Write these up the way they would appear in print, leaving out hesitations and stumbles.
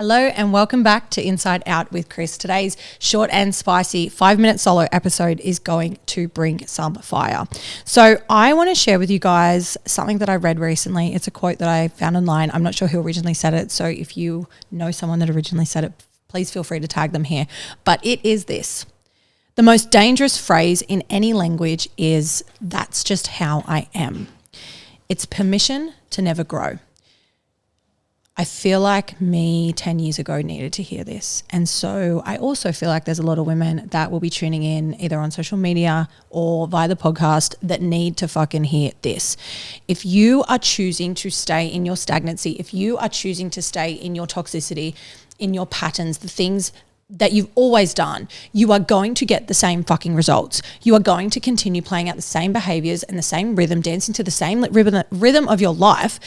Hello and welcome back to Inside Out with Chris. Today's short and spicy 5-minute solo episode is going to bring some fire. So I want to share with you guys something that I read recently. It's a quote that I found online. I'm not sure who originally said it. So if you know someone that originally said it, please feel free to tag them here. But it is this: the most dangerous phrase in any language is "that's just how I am." It's permission to never grow. I feel like me 10 years ago needed to hear this. And so I also feel like there's a lot of women that will be tuning in either on social media or via the podcast that need to fucking hear this. If you are choosing to stay in your stagnancy, if you are choosing to stay in your toxicity, in your patterns, the things that you've always done, you are going to get the same fucking results. You are going to continue playing out the same behaviors and the same rhythm, dancing to the same rhythm of your life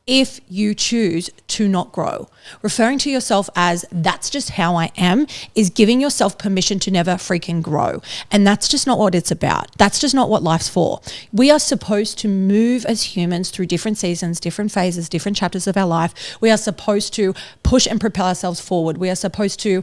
if you choose to not grow. Referring to yourself as "that's just how I am" is giving yourself permission to never freaking grow. And that's just not what it's about. That's just not what life's for. We are supposed to move as humans through different seasons, different phases, different chapters of our life. We are supposed to push and propel ourselves forward. We are supposed to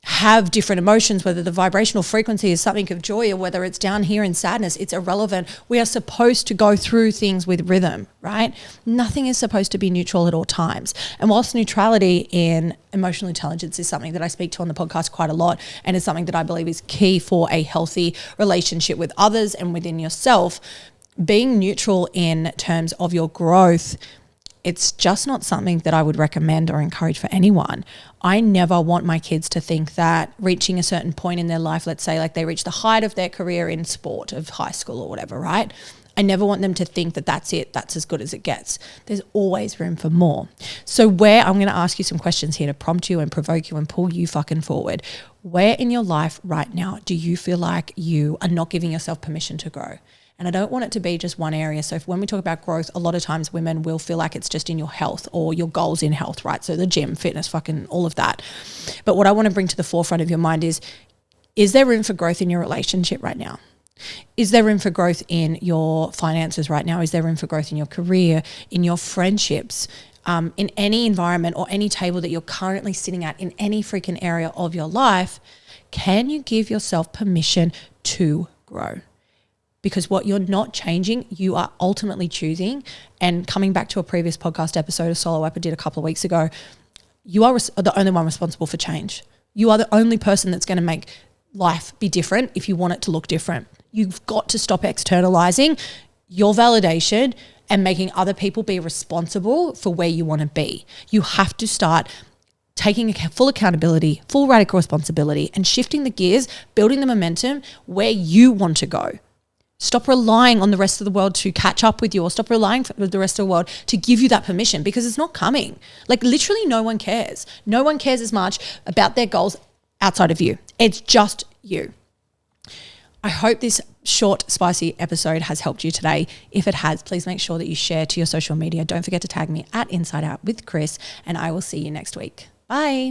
have different emotions, whether the vibrational frequency is something of joy or whether it's down here in sadness, it's irrelevant. We are supposed to go through things with rhythm, right? Nothing is supposed to be neutral at all times. And whilst neutrality in emotional intelligence is something that I speak to on the podcast quite a lot, and is something that I believe is key for a healthy relationship with others and within yourself, being neutral in terms of your growth, it's just not something that I would recommend or encourage for anyone. I never want my kids to think that reaching a certain point in their life, let's say like they reach the height of their career in sport of high school or whatever, right? I never want them to think that that's it, that's as good as it gets. There's always room for more. So I'm going to ask you some questions here to prompt you and provoke you and pull you fucking forward. Where in your life right now do you feel like you are not giving yourself permission to grow? And I don't want it to be just one area. So when we talk about growth, a lot of times women will feel like it's just in your health or your goals in health, right? So the gym, fitness, fucking all of that. But what I want to bring to the forefront of your mind is there room for growth in your relationship right now? Is there room for growth in your finances right now? Is there room for growth in your career, in your friendships, in any environment or any table that you're currently sitting at in any freaking area of your life? Can you give yourself permission to grow? Because what you're not changing, you are ultimately choosing. And coming back to a previous podcast episode, a solo app I did a couple of weeks ago, you are the only one responsible for change. You are the only person that's going to make life be different if you want it to look different. You've got to stop externalizing your validation and making other people be responsible for where you want to be. You have to start taking full accountability, full radical responsibility, and shifting the gears, building the momentum where you want to go. Stop relying on the rest of the world to catch up with you, or stop relying on the rest of the world to give you that permission, because it's not coming. Like literally no one cares. No one cares as much about their goals outside of you. It's just you. I hope this short, spicy episode has helped you today. If it has, please make sure that you share to your social media. Don't forget to tag me at Inside Out with Chris, and I will see you next week. Bye.